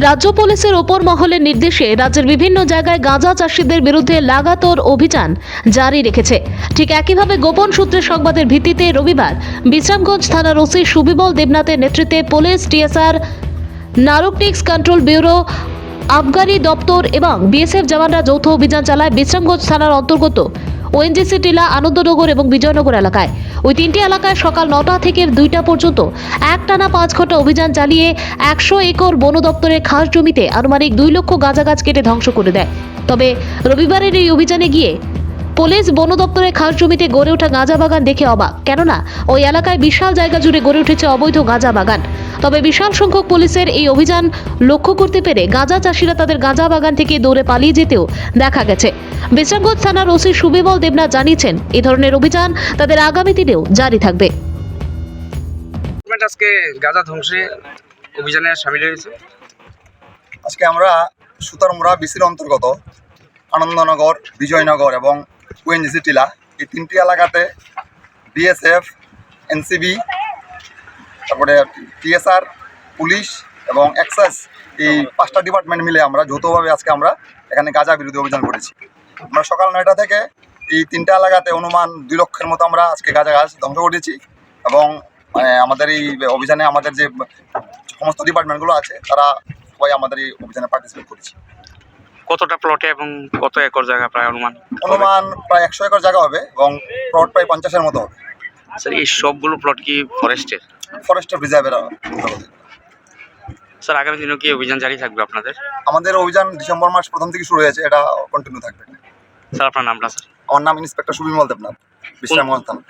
রাজ্য পুলিশের ওপর মহলের নির্দেশে রাজ্যের বিভিন্ন জায়গায় গাঁজা চাষিদের বিরুদ্ধে লাগাতার অভিযান জারি রেখেছে। ঠিক একইভাবে গোপন সূত্রের সংবাদের ভিত্তিতে রবিবার বিশ্রামগঞ্জ থানার ওসি সুবিমল দেবনাথের নেতৃত্বে পুলিশ, টিএসআর, নারকটিক্স কন্ট্রোল ব্যুরো, আবগারি দপ্তর এবং বিএসএফ জওয়ানরা যৌথ অভিযান চালায় বিশ্রামগঞ্জ থানার অন্তর্গত ওএনজিসি টিলা, আনন্দনগর এবং বিজয়নগর এলাকায়। ওই তিনটি এলাকায় সকাল 9টা থেকে 2টা পর্যন্ত একটানা 5 ঘন্টা অভিযান চালিয়ে 100 একর বন দপ্তরের খাস জমিতে আনুমানিক 2 লক্ষ গাঁজা গাছ কেটে ধ্বংস করে দেয়। তবে রবিবারের এই অভিযানে গিয়ে পুলিশ বন দপ্তরের খাস জমিতে গড়ে ওঠা গাঁজা বাগান দেখে অবাক, কেননা ওই এলাকায় বিশাল জায়গা জুড়ে গড়ে উঠেছে অবৈধ গাঁজা বাগান। তবে বিশাল সংখ্যক পুলিশের এই অভিযান লক্ষ্য করতে পেরে গাঁজা চাষিরা তাদের গাঁজা বাগান থেকে দৌড়ে পালিয়ে যেতেও দেখা গেছে। বিশ্রামগঞ্জ থানার ওসি সুবিমল দেবনাথ জানিয়েছেন, এই ধরনের অভিযান তাদের আগামী দিনেও জারি থাকবে। আজকে গাঁজা ধ্বংসে অভিযানে সামিল হয়েছে। আজকে আমরা সুতারমুড়া বিসির অন্তর্গত আনন্দনগর, বিজয়নগর এবং ওএনজিসি টিলা এই তিনটি এলাকাতে বিএসএফ, এনসিবি, তারপরে টিএসআর, পুলিশ এবং এক্সাইজ এই 5টা ডিপার্টমেন্ট মিলে আমরা যৌথভাবে আজকে আমরা এখানে গাঁজা বিরোধী অভিযান করেছি। আমরা সকাল 9টা থেকে এই তিনটা এলাকাতে অনুমান 2 লক্ষের মতো আমরা আজকে গাঁজা গাছ ধ্বংস করেছি এবং আমাদের এই অভিযানে আমাদের যে সমস্ত ডিপার্টমেন্টগুলো আছে তারা সবাই আমাদের এই অভিযানে পার্টিসিপেট করেছি। কতটা প্লটে এবং কত একর জায়গা প্রায় অনুমান প্রায় 100 একর জায়গা হবে এবং প্লট প্রায় 50-এর মতো হবে। স্যার, এই সবগুলো প্লট কি ফরেস্টের রিজার্ভের। স্যার, আগামী দিনেও কি অভিযান জারি থাকবে আপনাদের? আমাদের অভিযান ডিসেম্বর মাস প্রথম থেকে শুরু হয়েছে, এটা কন্টিনিউ থাকবে। স্যার, আপনার নামটা? স্যার, আমার নাম ইন্সপেক্টর সুবিমল দেবনাথ, বিশ্রামগঞ্জ থানা।